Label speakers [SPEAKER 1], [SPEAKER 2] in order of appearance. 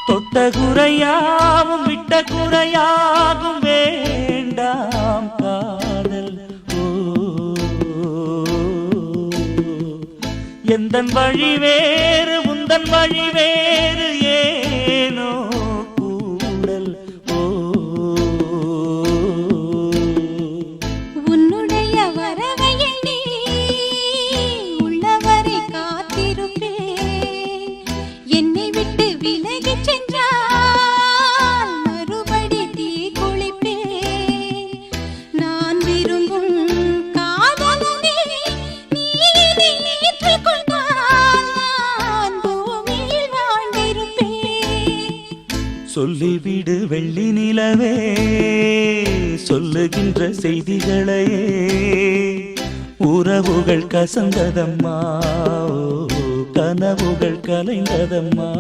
[SPEAKER 1] தொட்ட குறையாவும் விட்ட குறையாகும் வேண்டாம் காதல். எந்தன் வழி வேறு உந்தன் வழி வேறு ஏனோ கூடல்.
[SPEAKER 2] உன்னுடைய வரவை எண்ணி உள்ளவரை காத்திருப்பேன். என்னை விட்டு விலகி சென்றால் மறுபடி தீ குளிப்பேன். நான் விரும்பும் காதலனே நீ ஏற்றுக்கொண்டால் நான் பூமியில் வாழ்ந்திருப்பேன்.
[SPEAKER 1] சொல்லிவிடு வெள்ளி நிலவே சொல்லுகின்ற செய்திகளையே. உறவுகள் கசந்ததம்மா, கனவுகள் கலைந்ததம்மா.